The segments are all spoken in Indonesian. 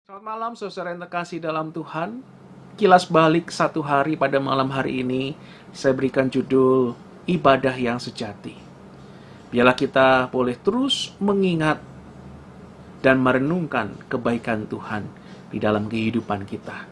Selamat malam saudara yang terkasih dalam Tuhan. Kilas balik satu hari pada malam hari ini, saya berikan judul Ibadah yang Sejati. Biarlah kita boleh terus mengingat dan merenungkan kebaikan Tuhan di dalam kehidupan kita.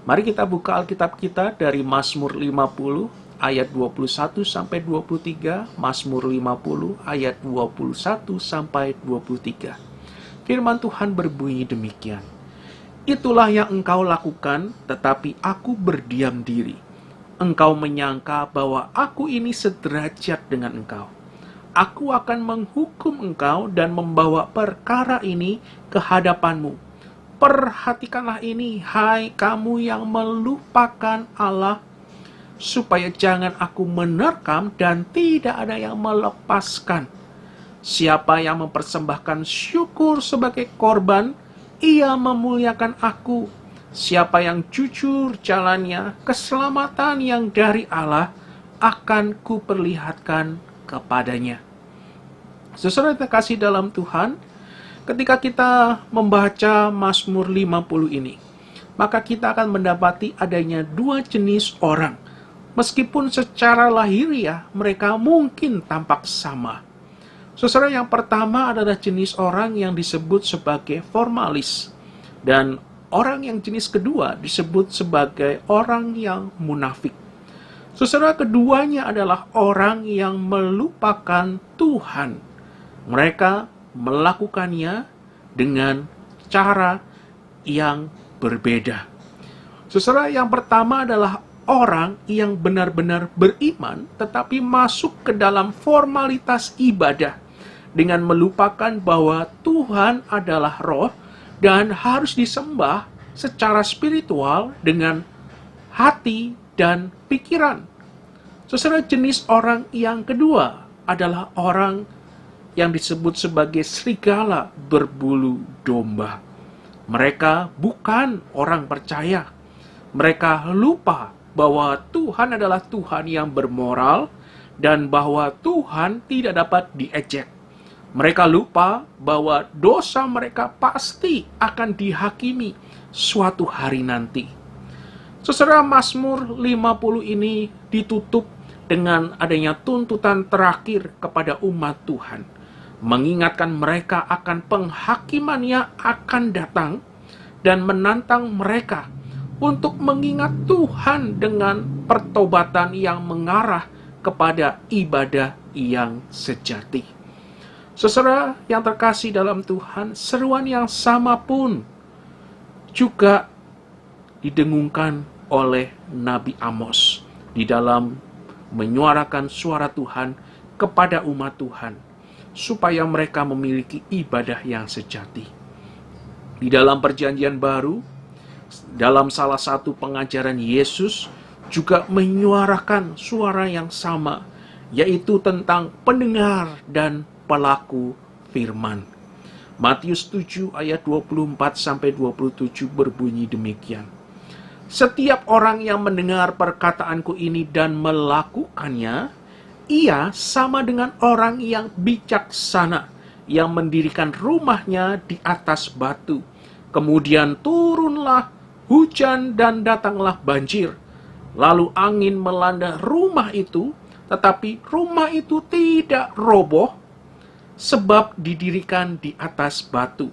Mari kita buka Alkitab kita dari Mazmur 50 ayat 21 sampai 23, Mazmur 50 ayat 21 sampai 23. Firman Tuhan berbunyi demikian. Itulah yang engkau lakukan, tetapi aku berdiam diri. Engkau menyangka bahwa aku ini sederajat dengan engkau. Aku akan menghukum engkau dan membawa perkara ini ke hadapanmu. Perhatikanlah ini, hai kamu yang melupakan Allah, supaya jangan aku menerkam dan tidak ada yang melepaskan. Siapa yang mempersembahkan syukur sebagai korban, ia memuliakan aku. Siapa yang jujur jalannya, keselamatan yang dari Allah akan kuperlihatkan kepadanya. Saudara terkasih dalam Tuhan, ketika kita membaca Mazmur 50 ini, maka kita akan mendapati adanya dua jenis orang. Meskipun secara lahiriah mereka mungkin tampak sama. Saudara, yang pertama adalah jenis orang yang disebut sebagai formalis. Dan orang yang jenis kedua disebut sebagai orang yang munafik. Saudara, keduanya adalah orang yang melupakan Tuhan. Mereka melakukannya dengan cara yang berbeda. Saudara, yang pertama adalah orang yang benar-benar beriman tetapi masuk ke dalam formalitas ibadah dengan melupakan bahwa Tuhan adalah roh dan harus disembah secara spiritual dengan hati dan pikiran. Saudara, jenis orang yang kedua adalah orang yang disebut sebagai serigala berbulu domba. Mereka bukan orang percaya. Mereka lupa bahwa Tuhan adalah Tuhan yang bermoral dan bahwa Tuhan tidak dapat diejek. Mereka lupa bahwa dosa mereka pasti akan dihakimi suatu hari nanti. Saudara, Mazmur 50 ini ditutup dengan adanya tuntutan terakhir kepada umat Tuhan. Mengingatkan mereka akan penghakimannya akan datang dan menantang mereka untuk mengingat Tuhan dengan pertobatan yang mengarah kepada ibadah yang sejati. Saudara yang terkasih dalam Tuhan, seruan yang sama pun juga didengungkan oleh Nabi Amos di dalam menyuarakan suara Tuhan kepada umat Tuhan, supaya mereka memiliki ibadah yang sejati. Di dalam Perjanjian Baru, dalam salah satu pengajaran Yesus juga menyuarakan suara yang sama, yaitu tentang pendengar dan pelaku firman. Matius 7 ayat 24-27 berbunyi demikian. Setiap orang yang mendengar perkataanku ini dan melakukannya, ia sama dengan orang yang bijaksana yang mendirikan rumahnya di atas batu. Kemudian turunlah hujan dan datanglah banjir. Lalu angin melanda rumah itu, tetapi rumah itu tidak roboh sebab didirikan di atas batu.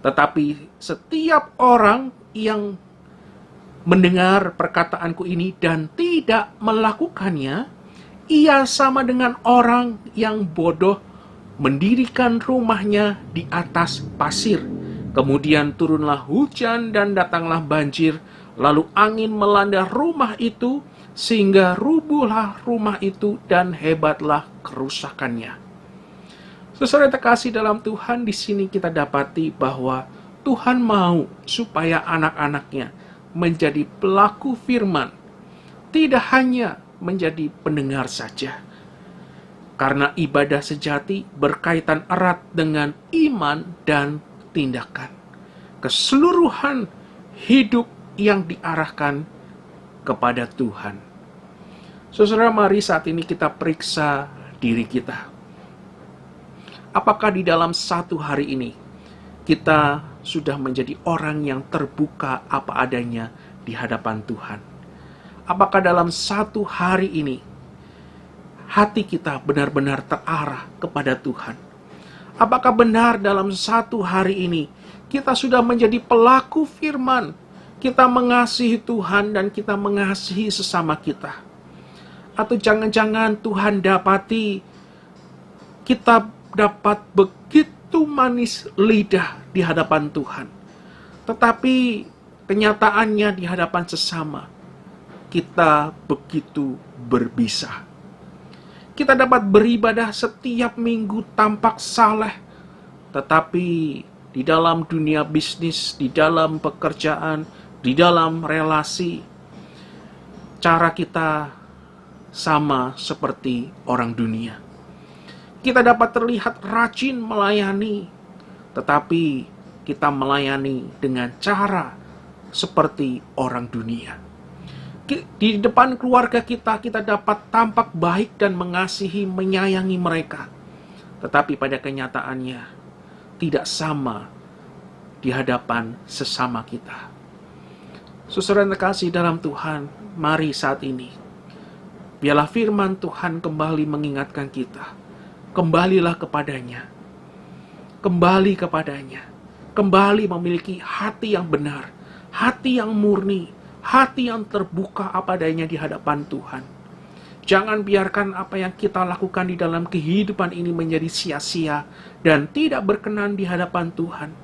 Tetapi setiap orang yang mendengar perkataanku ini dan tidak melakukannya, ia sama dengan orang yang bodoh mendirikan rumahnya di atas pasir. Kemudian turunlah hujan dan datanglah banjir, lalu angin melanda rumah itu, sehingga rubuhlah rumah itu dan hebatlah kerusakannya. Saudara terkasih dalam Tuhan, di sini kita dapati bahwa Tuhan mau supaya anak-anaknya menjadi pelaku firman, tidak hanya menjadi pendengar saja. Karena ibadah sejati berkaitan erat dengan iman dan tindakan. Keseluruhan hidup yang diarahkan kepada Tuhan. Saudara, mari saat ini kita periksa diri kita. Apakah di dalam satu hari ini kita sudah menjadi orang yang terbuka apa adanya di hadapan Tuhan? Apakah dalam satu hari ini hati kita benar-benar terarah kepada Tuhan? Apakah benar dalam satu hari ini kita sudah menjadi pelaku firman? Kita mengasihi Tuhan dan kita mengasihi sesama kita. Atau jangan-jangan Tuhan dapati kita dapat begitu manis lidah di hadapan Tuhan, tetapi kenyataannya di hadapan sesama kita begitu berbisa. Kita dapat beribadah setiap minggu tampak saleh, tetapi di dalam dunia bisnis, di dalam pekerjaan, di dalam relasi, cara kita sama seperti orang dunia. Kita dapat terlihat rajin melayani, tetapi kita melayani dengan cara seperti orang dunia. Di depan keluarga kita dapat tampak baik dan mengasihi, menyayangi mereka. Tetapi pada kenyataannya, tidak sama di hadapan sesama kita. Saudara yang terkasih dalam Tuhan, mari saat ini, biarlah firman Tuhan kembali mengingatkan kita. Kembalilah kepadanya. Kembali kepadanya. Kembali memiliki hati yang benar, hati yang murni, hati yang terbuka apa adanya di hadapan Tuhan. Jangan biarkan apa yang kita lakukan di dalam kehidupan ini menjadi sia-sia dan tidak berkenan di hadapan Tuhan.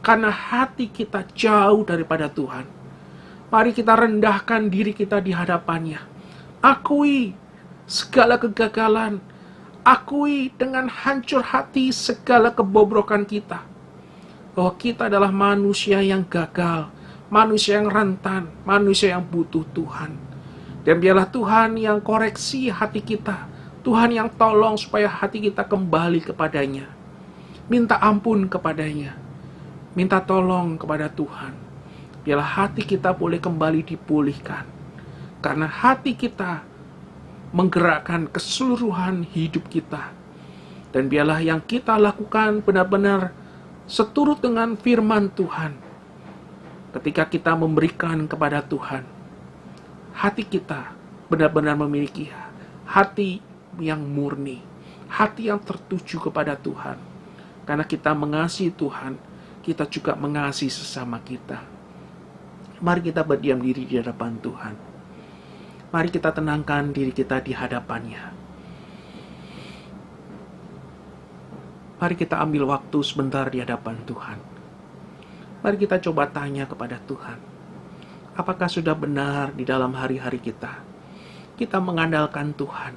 Karena hati kita jauh daripada Tuhan. Mari kita rendahkan diri kita di hadapannya. Akui segala kegagalan. Akui dengan hancur hati segala kebobrokan kita. Bahwa kita adalah manusia yang gagal, manusia yang rentan, manusia yang butuh Tuhan. Dan biarlah Tuhan yang koreksi hati kita. Tuhan yang tolong supaya hati kita kembali kepadanya. Minta ampun kepadanya. Minta tolong kepada Tuhan. Biarlah hati kita boleh kembali dipulihkan. Karena hati kita menggerakkan keseluruhan hidup kita. Dan biarlah yang kita lakukan benar-benar seturut dengan firman Tuhan. Ketika kita memberikan kepada Tuhan, hati kita benar-benar memiliki hati yang murni, hati yang tertuju kepada Tuhan. Karena kita mengasihi Tuhan, kita juga mengasihi sesama kita. Mari kita berdiam diri di hadapan Tuhan. Mari kita tenangkan diri kita di hadapannya. Mari kita ambil waktu sebentar di hadapan Tuhan. Mari kita coba tanya kepada Tuhan. Apakah sudah benar di dalam hari-hari kita mengandalkan Tuhan?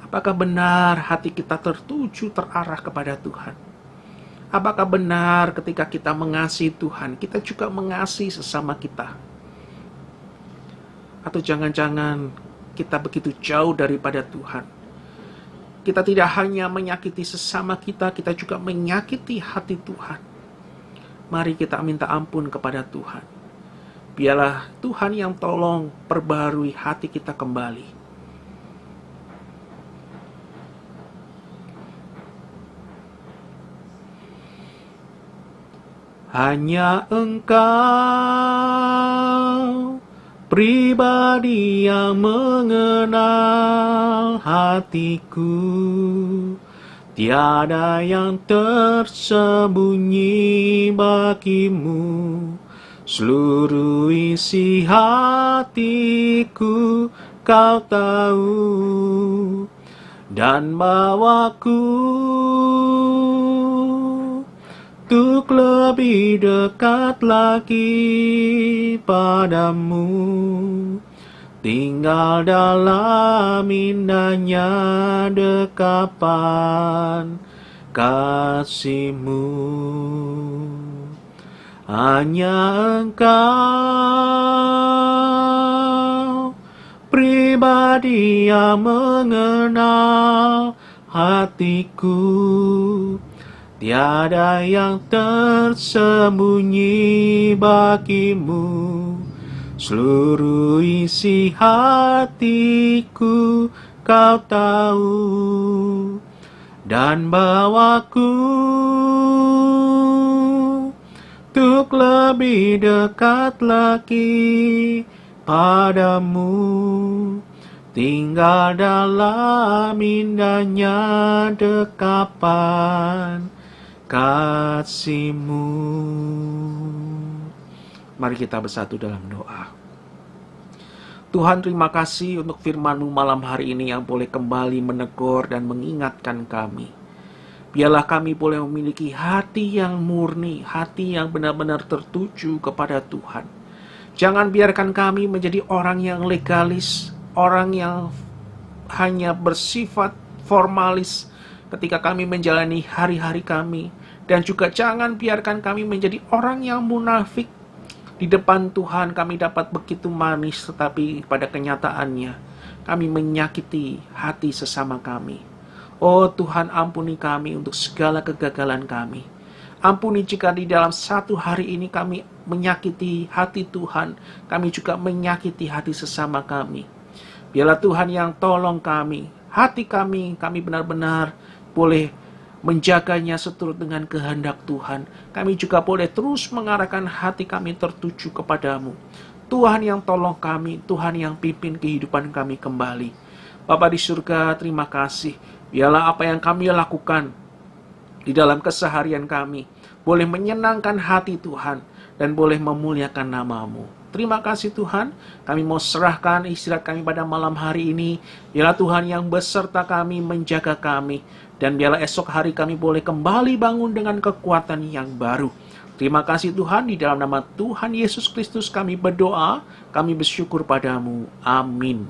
Apakah benar hati kita tertuju terarah kepada Tuhan? Apakah benar ketika kita mengasihi Tuhan, kita juga mengasihi sesama kita? Atau jangan-jangan kita begitu jauh daripada Tuhan. Kita tidak hanya menyakiti sesama kita, kita juga menyakiti hati Tuhan. Mari kita minta ampun kepada Tuhan. Biarlah Tuhan yang tolong perbarui hati kita kembali. Hanya Engkau pribadi yang mengenal hatiku. Tiada yang tersembunyi bagimu. Seluruh isi hatiku Kau tahu. Dan bawaku untuk lebih dekat lagi padamu, tinggal dalam indahnya dekapan kasih-Mu. Hanya Engkau pribadi yang mengenal hatiku. Tiada yang tersembunyi bagimu. Seluruh isi hatiku Kau tahu. Dan bawaku untuk lebih dekat lagi padamu, tinggal dalam indahnya dekapan kasih-Mu. Mari kita bersatu dalam doa. Tuhan, terima kasih untuk firman-Mu malam hari ini yang boleh kembali menegur dan mengingatkan kami. Biarlah kami boleh memiliki hati yang murni, hati yang benar-benar tertuju kepada Tuhan. Jangan biarkan kami menjadi orang yang legalis, orang yang hanya bersifat formalis ketika kami menjalani hari-hari kami. Dan juga jangan biarkan kami menjadi orang yang munafik. Di depan Tuhan kami dapat begitu manis, tetapi pada kenyataannya kami menyakiti hati sesama kami. Oh Tuhan, ampuni kami untuk segala kegagalan kami. Ampuni jika di dalam satu hari ini kami menyakiti hati Tuhan, kami juga menyakiti hati sesama kami. Biarlah Tuhan yang tolong kami, hati kami benar-benar boleh menjaganya seturut dengan kehendak Tuhan. Kami juga boleh terus mengarahkan hati kami tertuju kepadamu. Tuhan yang tolong kami, Tuhan yang pimpin kehidupan kami kembali. Bapa di surga, terima kasih. Biarlah apa yang kami lakukan di dalam keseharian kami boleh menyenangkan hati Tuhan dan boleh memuliakan nama-Mu. Terima kasih Tuhan, kami mau serahkan istirahat kami pada malam hari ini. Biarlah Tuhan yang beserta kami, menjaga kami. Dan biarlah esok hari kami boleh kembali bangun dengan kekuatan yang baru. Terima kasih Tuhan, di dalam nama Tuhan Yesus Kristus kami berdoa, kami bersyukur padamu. Amin.